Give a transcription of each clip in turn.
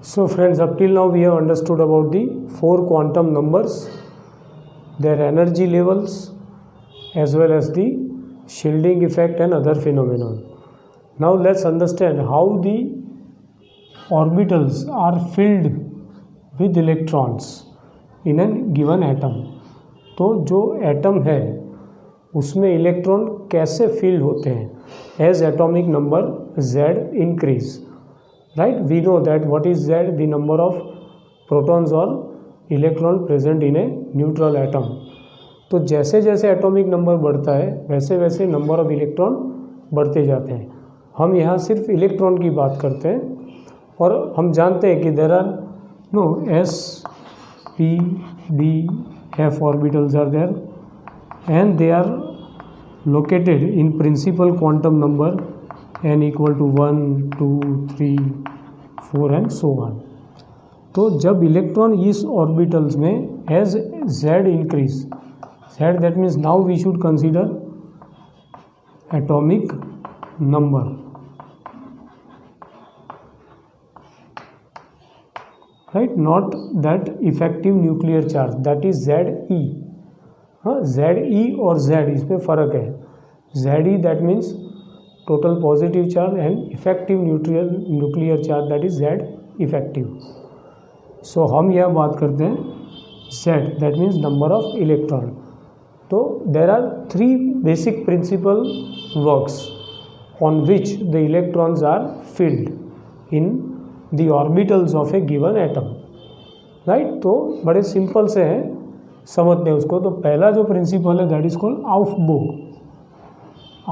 So friends, up till now we have understood about the four quantum numbers, their energy levels, as well as the shielding effect and other phenomenon. Now let's understand how the orbitals are filled with electrons in a given atom. तो जो atom है उसमें electron कैसे filled होते हैं as atomic number z increase. Right, we know that what is Z, the number of protons or electron present in a neutral atom. तो जैसे जैसे एटॉमिक नंबर बढ़ता है वैसे वैसे नंबर ऑफ इलेक्ट्रॉन बढ़ते जाते हैं. हम यहाँ सिर्फ इलेक्ट्रॉन की बात करते हैं और हम जानते हैं कि there are s p d f orbitals are there and they are located in principal quantum number n equal to 1, 2, 3, 4 and so on. तो जब इलेक्ट्रॉन इस ऑर्बिटल्स में as z increase, z that means now we should consider atomic number. Right, not that effective nuclear charge, that is ZE. हाँ, ZE और Z इसमें फ़र्क है. ZE that means total positive charge and effective nuclear charge, that is Z effective. So हम यह बात करते हैं Z, that means number of electron. तो there are three basic principal works on which the electrons are filled in the orbitals of a given atom. Right, तो बड़े simple से हैं, समझते हैं उसको. तो पहला जो प्रिंसिपल है that is called Aufbau.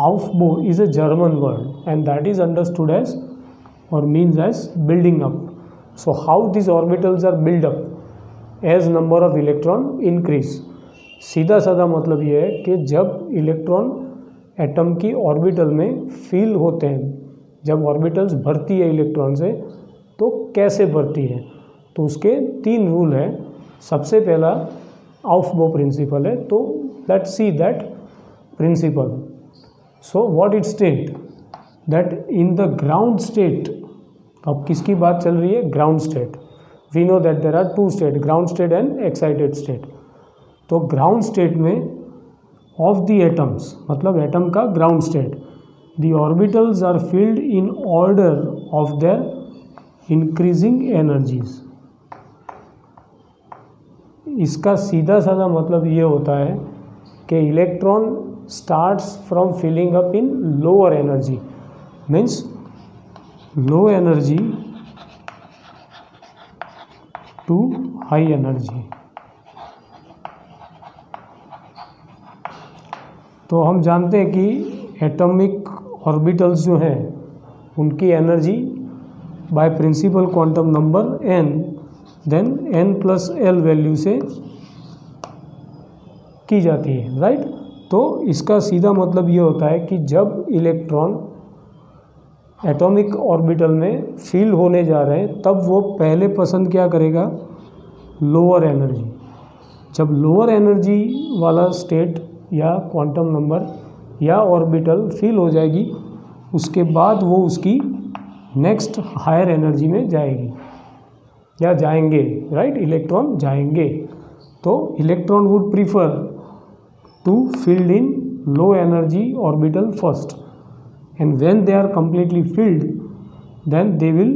Aufbau is a German word and that is understood as or means as building up. So how these orbitals are built up as number of electron increase. सीधा साधा मतलब ये है कि जब electron atom की orbital में feel होते हैं, जब ऑर्बिटल्स भरती है इलेक्ट्रॉन से, तो कैसे भरती है, तो उसके तीन रूल है. सबसे पहला Aufbau प्रिंसिपल है. तो let's see that principle. So what it state that in the ground state, अब किसकी बात चल रही है, ground state. We know that there are two state, ground state and excited state. तो ग्राउंड स्टेट में ऑफ द एटम्स, मतलब atom का ground state, the orbitals are filled in order of their increasing energies. इसका सीधा साधा मतलब ये होता है कि electron starts from filling up in lower energy, means low energy to high energy. तो हम जानते हैं कि एटॉमिक ऑर्बिटल्स जो हैं उनकी energy by principal quantum number n, then n+l value से की जाती है. राइट, तो इसका सीधा मतलब ये होता है कि जब इलेक्ट्रॉन एटॉमिक ऑर्बिटल में फील होने जा रहे हैं तब वो पहले पसंद क्या करेगा, लोअर एनर्जी. जब लोअर एनर्जी वाला स्टेट या क्वांटम नंबर या ऑर्बिटल फील हो जाएगी, उसके बाद वो उसकी नेक्स्ट हायर एनर्जी में जाएगी या जाएंगे. राइट, इलेक्ट्रॉन जाएंगे. तो electron would prefer to filled in low energy orbital first, and when they are completely filled then they will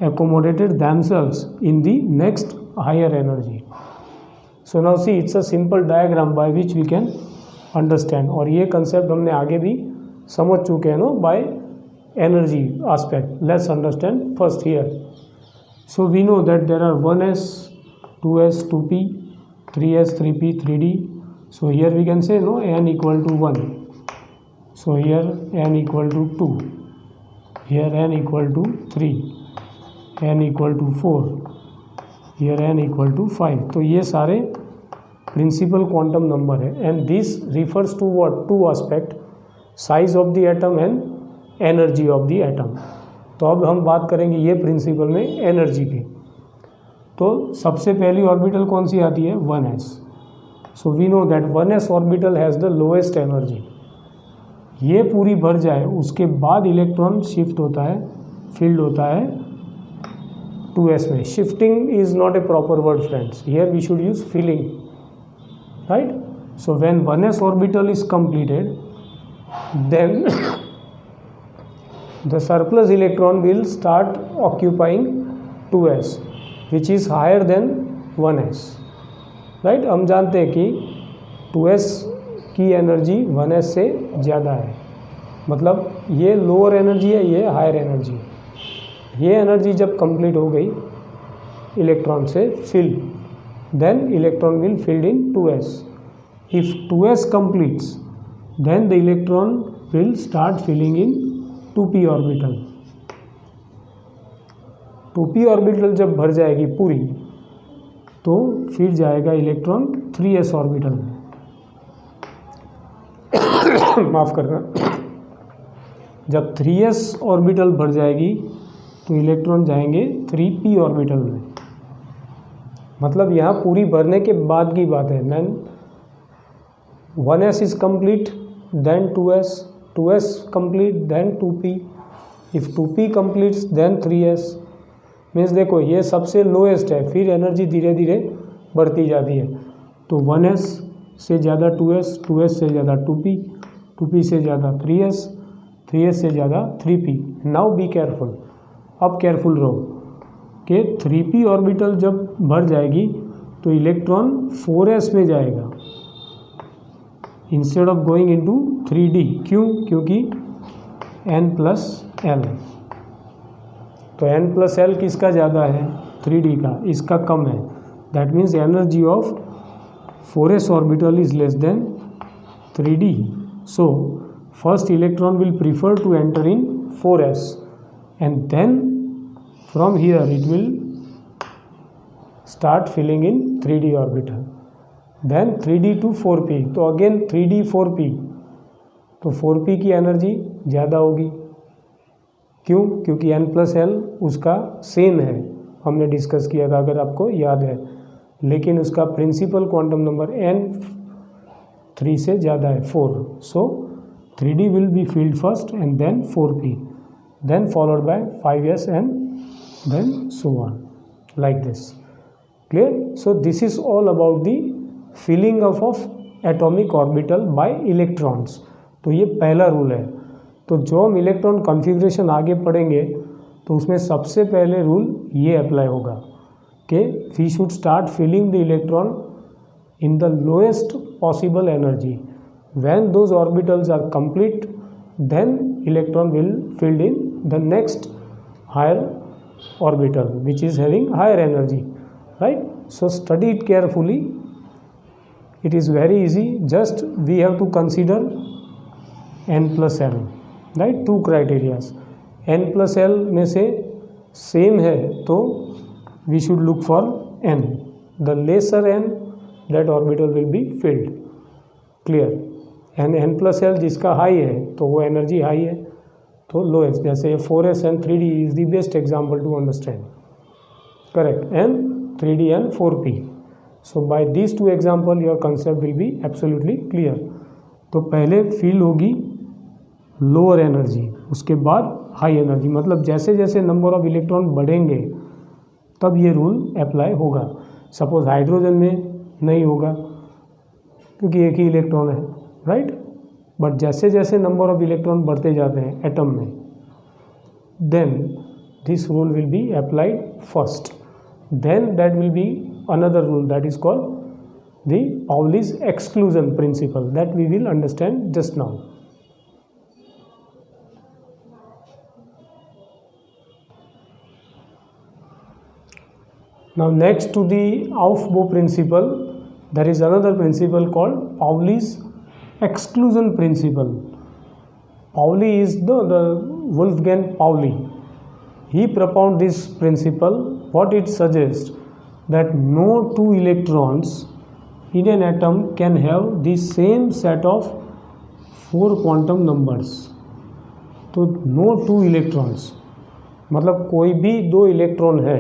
accommodated themselves in the next higher energy. So now see, it's a simple diagram by which we can understand. और ये concept हमने आगे भी समझ चुके हैं, by energy aspect. Let's understand first here. So we know that there are 1s, 2s, 2p, 3s, 3p, 3d. So here we can say n equal to 1. So here n equal to 2. Here n equal to 3. n equal to 4. Here n equal to 5. तो ये सारे principal quantum number है. And this refers to what, two aspect, size of the atom and energy of the atom. तो अब हम बात करेंगे ये प्रिंसिपल में एनर्जी की. तो सबसे पहली ऑर्बिटल कौन सी आती है, 1s. So we know that 1s orbital has the lowest energy. ये पूरी भर जाए उसके बाद इलेक्ट्रॉन शिफ्ट होता है, फील्ड होता है 2s में. Shifting is not a proper word, friends. Here we should use filling, right? So when 1s orbital is completed, then the surplus electron will start occupying 2s, which is higher than 1s, right? हम जानते हैं कि 2s की energy 1s से ज़्यादा है, मतलब ये लोअर एनर्जी है, ये हायर एनर्जी है. ये एनर्जी जब कंप्लीट हो गई इलेक्ट्रॉन से fill, then electron will filled in 2s. इफ 2s completes, then the electron will start filling in 2p orbital. 2p orbital जब भर जाएगी पूरी, तो फिर जाएगा इलेक्ट्रॉन 3s ऑर्बिटल में. माफ़ करना. जब 3s ऑर्बिटल भर जाएगी तो इलेक्ट्रॉन जाएंगे 3p ऑर्बिटल में. मतलब यहाँ पूरी भरने के बाद की बात है. Man 1s is complete, then 2s, 2s complete, then 2p. If 2p completes, then 3s. Means देखो ये सबसे लोएस्ट है, फिर एनर्जी धीरे धीरे बढ़ती जाती है. तो 1s से ज़्यादा 2s, 2s से ज़्यादा 2p, 2p से ज़्यादा 3s, 3s से ज़्यादा 3p. Now be careful. अब केयरफुल रहो कि 3p ऑर्बिटल जब भर जाएगी तो इलेक्ट्रॉन 4s में जाएगा instead of going into 3d. क्यों? क्योंकि n+l. तो n+l किसका ज़्यादा है? 3d का. इसका कम है. That means energy of 4s orbital is less than 3d. So first electron will prefer to enter in 4s and then from here it will start filling in 3d orbital. Then 3d to 4p. तो again 3d 4p. तो 4p की energy ज़्यादा होगी. क्यों? क्योंकि n+l उसका same है, हमने डिस्कस किया था अगर आपको याद है. लेकिन उसका प्रिंसिपल क्वांटम नंबर n 3 से ज़्यादा है, 4. So 3d will be filled first and then 4p, then followed by 5s and then so on like this. Clear? So this is all about the filling of atomic orbital by electrons. तो ये पहला rule है. तो जो हम electron configuration आगे पढ़ेंगे तो उसमें सबसे पहले रूल ये अप्लाई होगा कि we should start filling the electron in the lowest possible energy. When those orbitals are complete, then electron will filled in the next higher orbital which is having higher energy, right? So study it carefully. It is very easy. Just we have to consider n+l, right? 2 criteria. n+l में से same है तो we should look for n. The lesser n, that orbital will be filled. Clear? and n+l जिसका high है तो वो energy high है, तो लोएस्ट. जैसे 4s and 3d is the best example to understand. Correct? and 3d and 4p. So by these 2 example your concept will be absolutely clear. तो पहले feel होगी लोअर एनर्जी, उसके बाद हाई एनर्जी. मतलब जैसे जैसे नंबर ऑफ इलेक्ट्रॉन बढ़ेंगे तब ये रूल अप्लाई होगा. सपोज हाइड्रोजन में नहीं होगा क्योंकि एक ही इलेक्ट्रॉन है, राइट? बट जैसे जैसे नंबर ऑफ इलेक्ट्रॉन बढ़ते जाते हैं एटम में, then this rule will be applied first. Then that will be another rule that is called the Pauli's exclusion principle that we will understand just now. Now next to the Aufbau principle, there is another principle called Pauli's exclusion principle. Pauli is the Wolfgang Pauli. He propounded this principle. What it suggests? That no 2 electrons in an atom can have the same set of 4 quantum numbers. तो no 2 electrons मतलब कोई भी 2 electron है,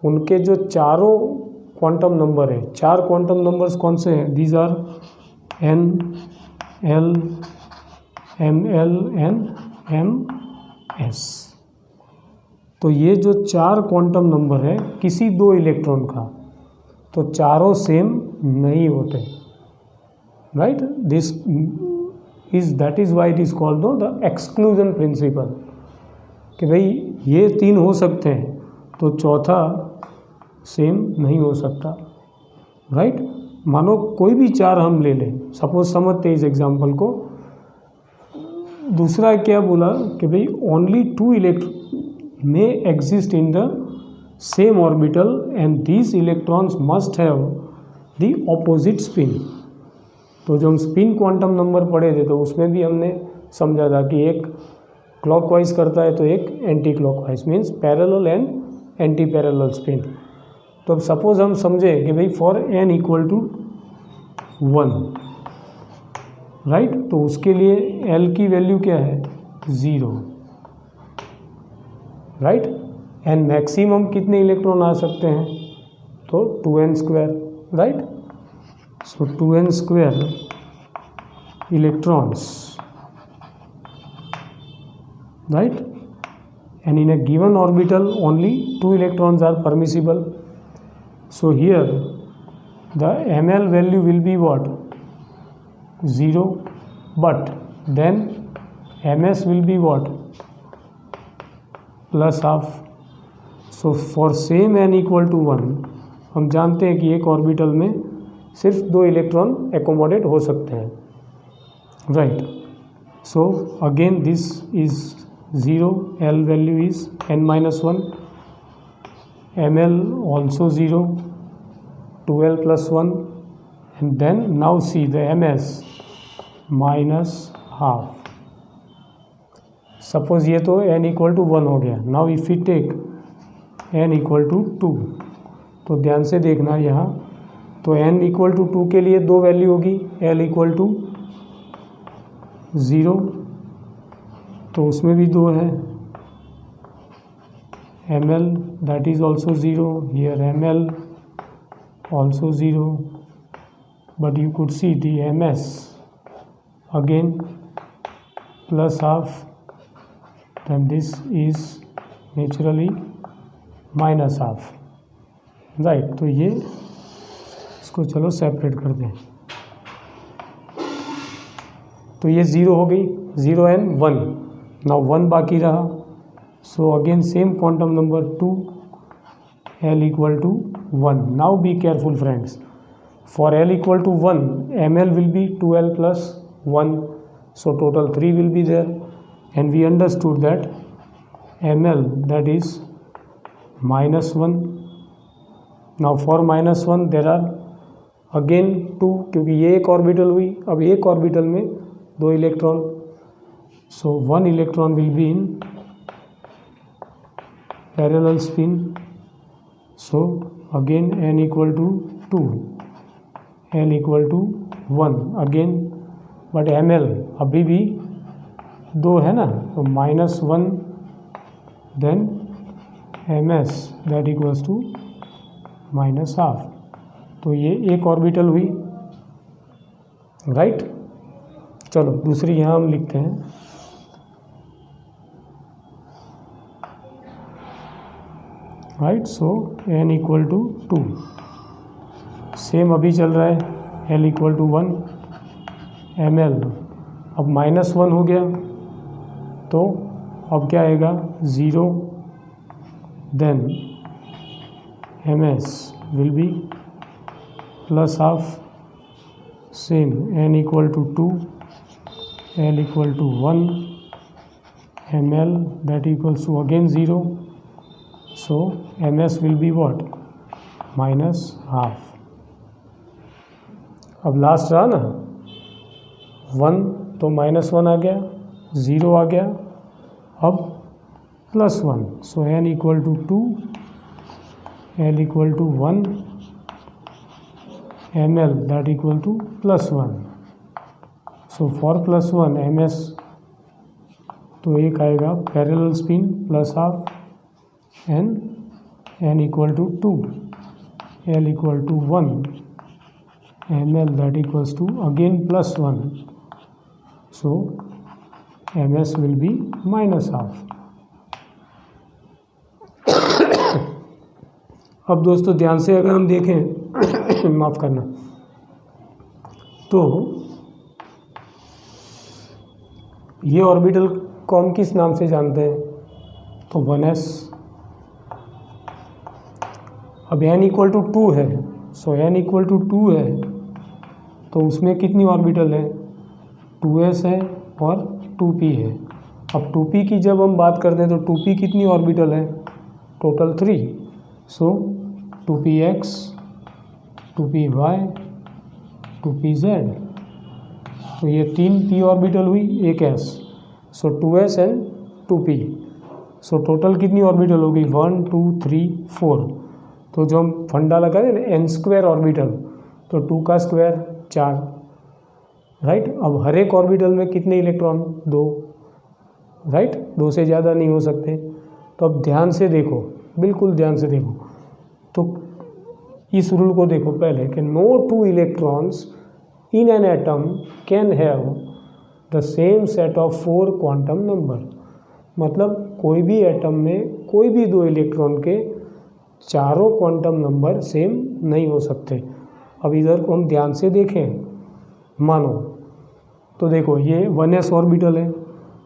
उनके जो चारों quantum number है, 4 quantum numbers कौन से हैं? These are n, l, ml and ms. तो ये जो 4 क्वांटम नंबर है किसी 2 इलेक्ट्रॉन का, तो चारों सेम नहीं होते, right. This that is why it is called the exclusion principle, कि भाई ये 3 हो सकते हैं तो चौथा सेम नहीं हो सकता, राइट। मानो कोई भी 4 हम ले लें, सपोज समझते हैं इस एग्जांपल को। दूसरा क्या बोला कि भाई only 2 electron may exist in the same orbital and these electrons must have the opposite spin. तो जो हम स्पिन क्वांटम नंबर पढ़े थे तो उसमें भी हमने समझा था कि एक क्लॉकवाइज करता है तो एक anti clockwise, means parallel and anti parallel spin. तो अब सपोज हम समझे कि भाई for n equal to 1, right, तो उसके लिए L की वैल्यू क्या है 0, राइट। एंड मैक्सिमम कितने इलेक्ट्रॉन आ सकते हैं, तो 2n², right. So 2n² electrons, right, and in a given orbital only 2 electrons are permissible. So here the ml value will be what, 0, but then ms will be what, plus half. So for same n equal to 1 हम जानते हैं कि एक orbital में सिर्फ 2 electron accommodate हो सकते हैं, right. So again this is 0, L value is n-1, ml also 0, 2l plus 1, and then now see the ms minus half. Suppose ये तो n equal to 1 हो गया। Now if we take n equal to 2, तो ध्यान से देखना यहाँ, तो n इक्वल टू 2 के लिए 2 वैल्यू होगी, L इक्वल टू 0, तो उसमें भी 2 है, ml that is also 0, here ml also 0, but you could see the ms again plus half, then this is naturally minus half, right. तो ये इसको चलो सेपरेट कर दें, तो ये 0 हो गई, 0 and 1, नाउ 1 बाकी रहा। So again same quantum number 2, L equal to 1। Now be careful friends, for L equal to 1 ml will be 2l plus 1, so total 3 will be there, and we understood that ml that is -1. now for -1 there are again 2, क्योंकि ये एक orbital हुई, अब एक orbital में 2 electron, so 1 electron will be in parallel spin. So again n equal to 2, L equal to 1 again, but ml अभी भी 2 है ना, तो -1, then ms that equals to minus half. तो ये एक ऑर्बिटल हुई, राइट। चलो दूसरी यहाँ हम लिखते हैं, right. So n equal to 2, same अभी चल रहा है, L इक्वल टू 1, ml अब -1 हो गया, तो अब क्या आएगा 0, then ms will be plus half, same n equal to 2, L equal to 1, ml that equals to again 0, so ms will be what minus half. अब लास्ट रहा ना 1, तो -1 आ गया, 0 आ गया, अब +1, so n equal to 2, L equal to 1, ml that equal to +1, so for +1 ms तो एक आएगा parallel spin plus half, n equal to 2, L equal to 1, ml that equals to again +1, so ms will be -half, अब दोस्तों ध्यान से अगर हम देखें माफ़ करना, तो ये ऑर्बिटल को हम किस नाम से जानते हैं, तो 1s। अब n इक्वल टू 2 है, सो n इक्वल टू 2 है, तो उसमें कितनी ऑर्बिटल है, 2s है और 2p है। अब 2p की जब हम बात करते हैं तो 2p कितनी ऑर्बिटल है, टोटल 3, सो 2px, 2py, 2pz, तो ये 3 p ऑर्बिटल हुई, एक s, so 2s and 2p, so total कितनी ऑर्बिटल होगी, 1 2 3 4। तो जो हम फंडा लगा रहे हैं n स्क्वायर ऑर्बिटल, तो 2 का स्क्वायर 4, राइट। अब हर एक ऑर्बिटल में कितने इलेक्ट्रॉन, 2, राइट, 2 से ज़्यादा नहीं हो सकते। तो अब ध्यान से देखो, बिल्कुल ध्यान से देखो, तो इस रूल को देखो पहले कि no 2 electrons in an atom can have the same set of 4 quantum number. मतलब कोई भी एटम में कोई भी 2 इलेक्ट्रॉन के चारों क्वांटम नंबर सेम नहीं हो सकते। अब इधर को हम ध्यान से देखें, मानो तो देखो ये 1s ऑर्बिटल है,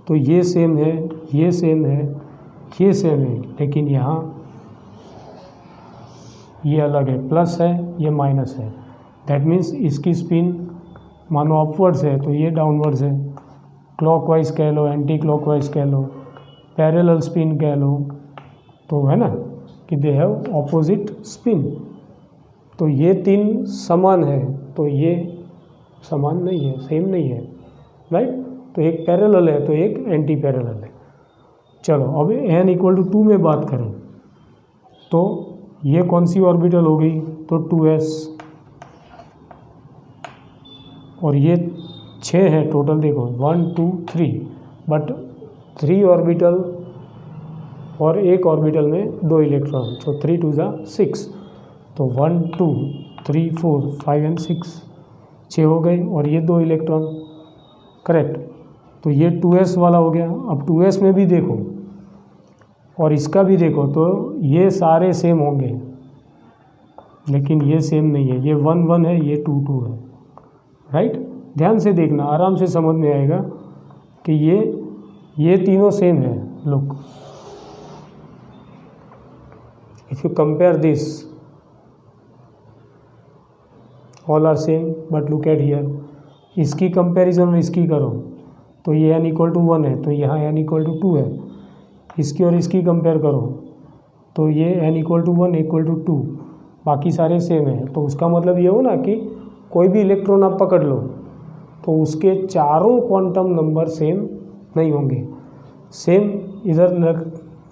तो ये सेम है, ये सेम है, ये सेम है, लेकिन यहाँ ये अलग है, प्लस है, ये माइनस है। दैट मीन्स इसकी स्पिन मानो अपवर्ड्स है तो ये डाउनवर्ड्स है, क्लॉकवाइज कह लो, एंटी क्लॉकवाइज कह लो, पैरेलल स्पिन कह लो, तो है ना कि दे हैव ऑपोजिट स्पिन। तो ये 3 समान है, तो ये समान नहीं है, सेम नहीं है, राइट। तो एक पैरेलल है तो एक एंटी पैरेलल है। चलो अब n इक्वल टू 2 में बात करें तो ये कौन सी ऑर्बिटल हो गई, तो 2s, और ये 6 है टोटल, देखो 1 2 3, बट 3 ऑर्बिटल और एक ऑर्बिटल में 2 इलेक्ट्रॉन, तो 3 2 जा 6, तो 1 2 3 4 5 एंड 6, 6 हो गए, और ये 2 इलेक्ट्रॉन, करेक्ट। तो ये 2s वाला हो गया। अब 2s में भी देखो और इसका भी देखो, तो ये सारे सेम होंगे, लेकिन ये सेम नहीं है, ये 1 1 है, ये 2 2 है, राइट। ध्यान से देखना, आराम से समझ में आएगा कि ये तीनों सेम है। Look, if you compare this, all are same, but look at here, इसकी कंपैरिजन और इसकी करो तो ये n इक्वल टू 1 है, तो यहाँ n इक्वल टू 2 है। इसकी और इसकी कंपेयर करो तो ये n equal to 1 equal to 2, बाकी सारे सेम है। तो उसका मतलब ये हो ना कि कोई भी इलेक्ट्रॉन आप पकड़ लो तो उसके चारों क्वांटम नंबर सेम नहीं होंगे। सेम इधर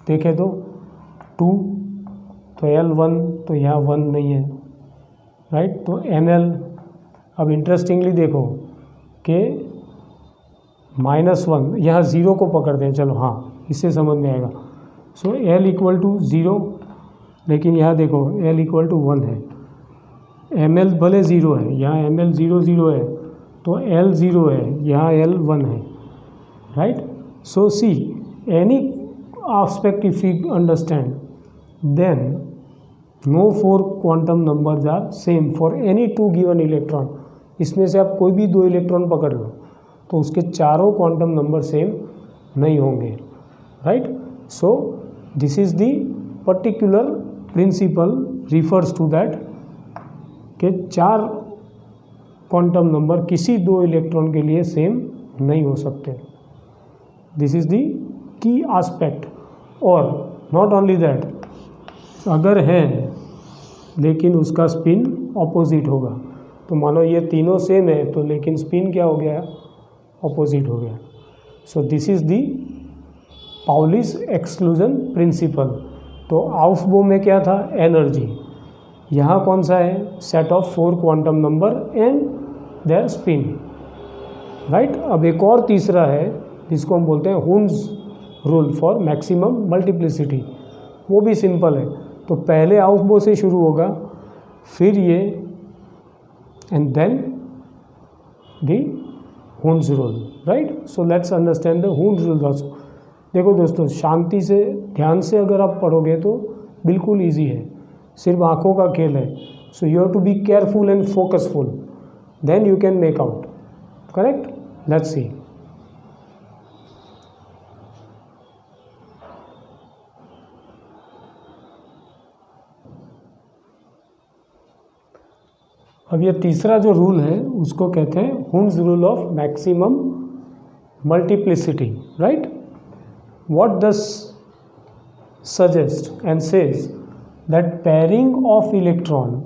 देखें तो 2, तो L1, तो यहाँ 1 नहीं है, राइट। तो Ml, अब इंटरेस्टिंगली देखो कि -1, यहाँ 0 को पकड़ते हैं, चलो हाँ इससे समझ में आएगा। सो L इक्वल टू 0, लेकिन यहाँ देखो L इक्वल टू 1 है, Ml भले 0 है, यहाँ Ml 0 0 है, तो L 0 है, यहाँ L 1 है, right. So see any aspect if you understand, then no 4 quantum numbers are same for any 2 given electron। इसमें से आप कोई भी 2 इलेक्ट्रॉन पकड़ लो तो उसके चारों क्वांटम नंबर सेम नहीं होंगे, right. So this is the particular principle refers to that कि 4 क्वांटम नंबर किसी 2 इलेक्ट्रॉन के लिए सेम नहीं हो सकते। This is the key aspect. और नॉट ओनली दैट, अगर है लेकिन उसका स्पिन ऑपोजिट होगा, तो मानो ये तीनों सेम है तो लेकिन स्पिन क्या हो गया, ऑपोजिट हो गया। So this is the Pauli's exclusion principle. तो आउफबो में क्या था, एनर्जी, यहाँ कौन सा है, set of 4 quantum number and their spin, right. अब एक और तीसरा है जिसको हम बोलते हैं Hund's rule for maximum multiplicity, वो भी सिंपल है। तो पहले आउफबो से शुरू होगा, फिर ये, and then the Hund's rule, right. So let's understand the Hund's rule also. देखो दोस्तों, शांति से ध्यान से अगर आप पढ़ोगे तो बिल्कुल इजी है, सिर्फ आंखों का खेल है. So you have to be careful and focusful, then you can make out. Correct? Let's see. अब ये तीसरा जो रूल है उसको कहते हैं Hund's rule of maximum multiplicity. Right? What this suggest and says that pairing of electron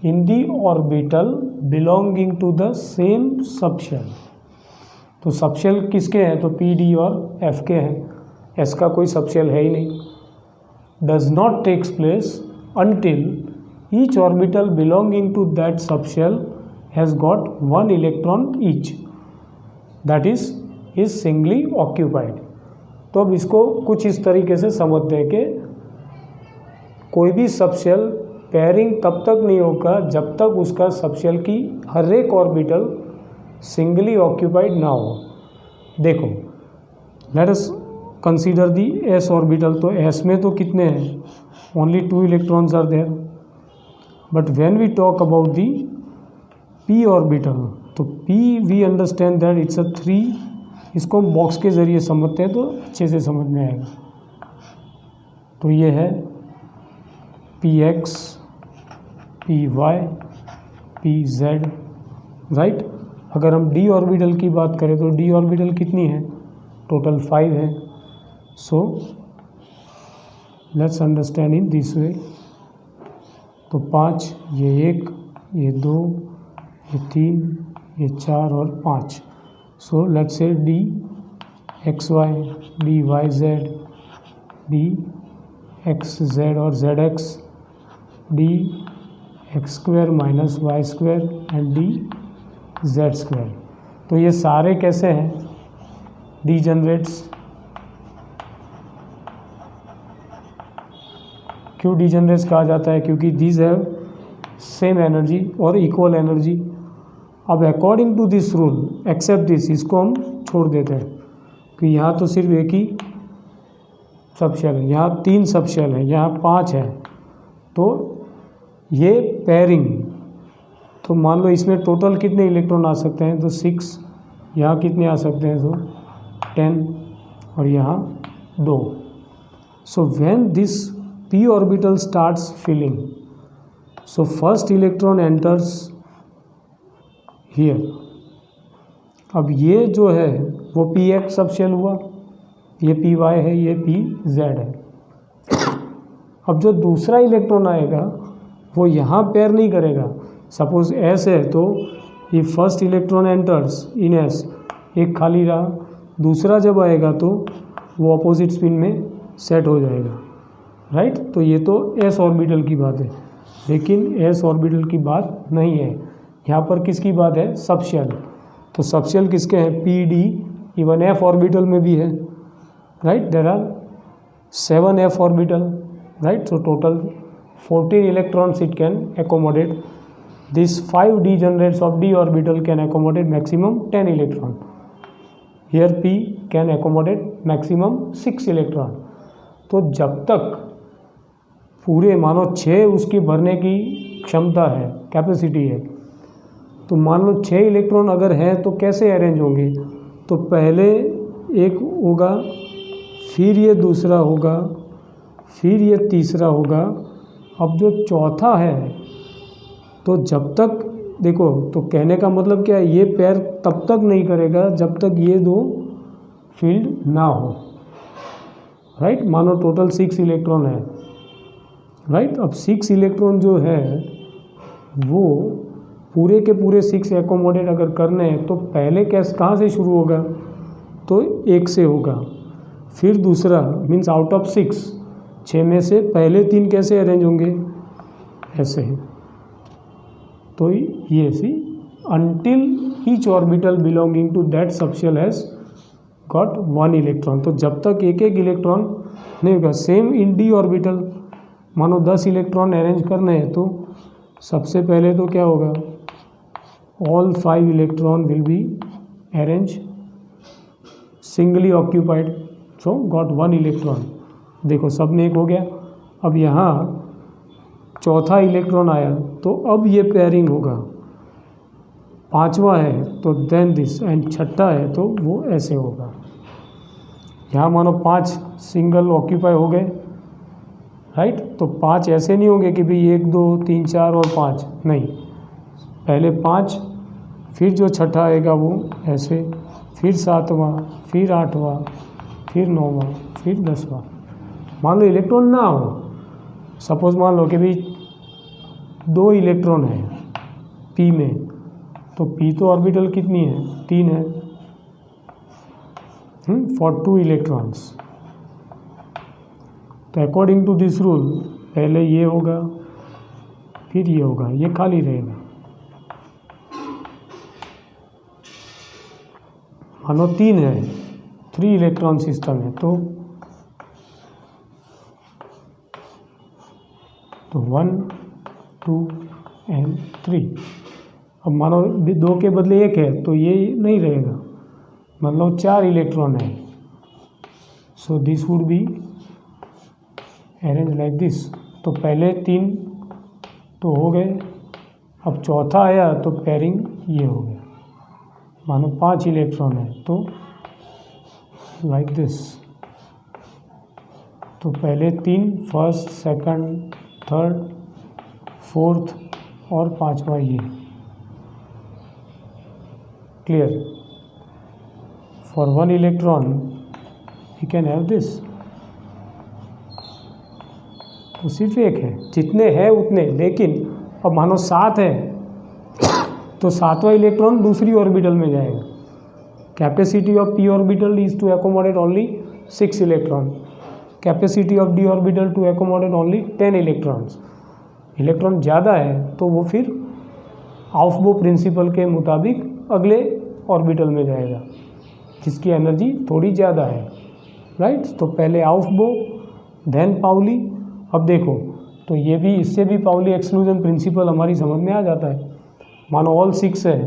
in the orbital belonging to the same subshell. तो subshell किसके हैं? तो पी डी और एफ के हैं. एस का कोई सबशेल है ही नहीं. Does not takes place until each orbital belonging to that subshell has got one electron each, that is singly occupied. तो अब इसको कुछ इस तरीके से समझते हैं कि कोई भी सबशेल पेयरिंग तब तक नहीं होगा जब तक उसका सबशेल की हर एक ऑर्बिटल सिंगली ऑक्यूपाइड ना हो. देखो, let us consider the S orbital. तो एस में तो कितने हैं? Only 2 electrons are there. But when we talk about the P orbital, तो P we understand that it's a 3. इसको हम बॉक्स के ज़रिए समझते हैं तो अच्छे से समझ में आएगा. तो ये है p x, p y, p z. Right? अगर हम डी ऑर्बिटल की बात करें तो डी ऑर्बिटल कितनी है? टोटल 5 है. सो let's understand in this way. तो 5, ये 1, ये 2, ये 3, ये 4 और 5. So let's say D X Y, D Y Z, D X Z और Z X, D X square minus Y square and D Z square. तो ये सारे कैसे हैं? डीजनरेट्स. क्यों डीजनरेट्स कहा जाता है? क्योंकि दीज हैव सेम एनर्जी और इक्वल एनर्जी. अब according to this rule except this, इसको हम छोड़ देते हैं कि यहाँ तो सिर्फ एक ही सबशेल है, यहाँ 3 सबशेल है, यहाँ 5 है. तो ये पेयरिंग, तो मान लो इसमें टोटल कितने इलेक्ट्रॉन आ सकते हैं? तो 6. यहाँ कितने आ सकते हैं? तो 10 और यहाँ 2. So when this p orbital starts filling, so first electron enters here. अब ये जो है वो पी एक्स सबशेल हुआ, ये पी वाई है, ये पी जेड है. अब जो दूसरा इलेक्ट्रॉन आएगा वो यहाँ पेयर नहीं करेगा. सपोज एस है तो ये first electron enters in S, एक खाली रहा. दूसरा जब आएगा तो वो अपोजिट स्पिन में सेट हो जाएगा. राइट? तो ये तो एस ऑर्बिटल की बात है, लेकिन एस ऑर्बिटल की बात नहीं है. यहाँ पर किसकी बात है? सबशेल. तो सबशेल किसके हैं? P d. Even f orbital में भी है. Right? There are 7 f orbital. Right? So total 14 electrons it can accommodate. These 5 degenerates of d orbital can accommodate maximum 10 electron. Here p can accommodate maximum 6 electron. तो जब तक पूरे मानो 6 उसकी भरने की क्षमता है, कैपेसिटी है, तो मान लो 6 इलेक्ट्रॉन अगर है तो कैसे अरेंज होंगे? तो पहले एक होगा, फिर ये दूसरा होगा, फिर ये तीसरा होगा. अब जो चौथा है, तो जब तक देखो, तो कहने का मतलब क्या है? ये पेयर तब तक नहीं करेगा जब तक ये 2 फील्ड ना हो. राइट? मानो टोटल 6 इलेक्ट्रॉन है. राइट? अब 6 इलेक्ट्रॉन जो है वो पूरे के पूरे 6 एकोमोडेट अगर करने हैं तो पहले कहाँ से शुरू होगा? तो 1 से होगा. फिर दूसरा मीन्स आउट ऑफ 6 में से पहले 3 कैसे अरेंज होंगे? ऐसे ही. तो ये सी until each orbital belonging to that subshell has got 1 electron. तो जब तक एक इलेक्ट्रॉन नहीं होगा. सेम इन डी ऑर्बिटल, मानो 10 इलेक्ट्रॉन अरेंज करने हैं तो सबसे पहले तो क्या होगा? All 5 electron will be arrange singly occupied. So got 1 electron. देखो सब में 1 हो गया. अब यहाँ चौथा इलेक्ट्रॉन आया तो अब ये पेयरिंग होगा, पांचवा है तो देन दिस, एंड छठा है तो वो ऐसे होगा। यहाँ मानो 5 सिंगल ऑक्यूपाई हो गए, राइट। तो 5 ऐसे नहीं होंगे कि भाई 1 2 3 4 और 5, नहीं, पहले 5, फिर जो छठा आएगा वो ऐसे, फिर 7वां, फिर 8वां, फिर 9वां, फिर 10वां। मान लो इलेक्ट्रॉन ना हो, सपोज मान लो कि भाई 2 इलेक्ट्रॉन है पी में, तो पी तो ऑर्बिटल कितनी है, 3 है, फॉर 2 इलेक्ट्रॉन्स। तो अकॉर्डिंग टू दिस रूल पहले ये होगा, फिर ये होगा, ये खाली रहेगा। मानो 3 है, 3 इलेक्ट्रॉन सिस्टम है, तो 1 2 एंड 3। अब मानो 2 के बदले 1 है तो ये नहीं रहेगा, मतलब 4 इलेक्ट्रॉन है, so this would be arrange like this. तो पहले 3 तो हो गए, अब चौथा आया तो पेयरिंग ये हो गया। मानो 5 इलेक्ट्रॉन है तो लाइक दिस, तो पहले 3, फर्स्ट, सेकंड, थर्ड, फोर्थ और 5वां ये। Clear? For 1 electron you can have this. तो सिर्फ एक है, जितने हैं उतने, लेकिन अब मानो 7 है तो 7वां इलेक्ट्रॉन दूसरी ऑर्बिटल में जाएगा। Capacity of p orbital is to accommodate only 6 electron, capacity of d orbital to accommodate only 10 electrons. Electron ज़्यादा है तो वो फिर आउफबो प्रिंसिपल के मुताबिक अगले ऑर्बिटल में जाएगा जिसकी एनर्जी थोड़ी ज़्यादा है, राइट। तो पहले आउफबो देन पाउली। अब देखो तो ये भी, इससे भी पाउली एक्सक्लूजन प्रिंसिपल हमारी समझ में आ जाता है। मानो ऑल 6 है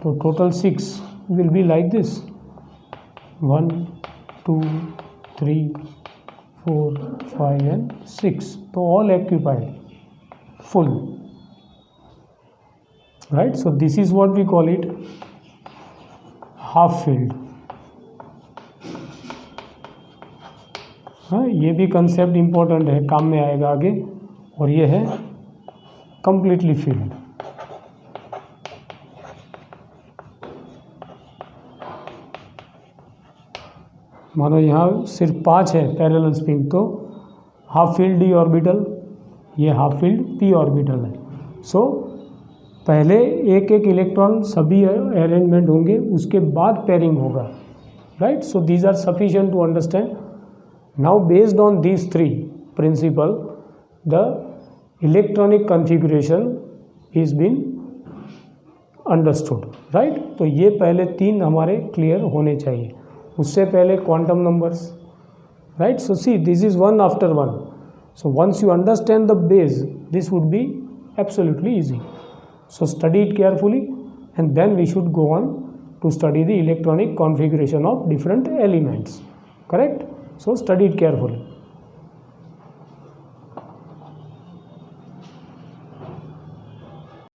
तो total 6 will be like this, 1 2 3 4 5 and 6, तो all occupied full, right? So this is what we call it half filled। हाँ, ये भी कंसेप्ट इम्पोर्टेंट है, काम में आएगा आगे। और ये है completely filled। मानो यहाँ सिर्फ 5 है पैरेलल स्पिन, तो हाफ फील्ड डी ऑर्बिटल, ये हाफ फील्ड पी ऑर्बिटल है। सो पहले एक एक इलेक्ट्रॉन सभी अरेंजमेंट होंगे, उसके बाद पेयरिंग होगा, right. So these are sufficient to understand. Now based on these 3 principle the electronic configuration is been understood, right. तो ये पहले 3 हमारे क्लियर होने चाहिए, उससे पहले quantum numbers, right. So see this is 1 after 1। So once you understand the base this would be absolutely easy. So study it carefully and then we should go on to study the electronic configuration of different elements, correct. So study it carefully.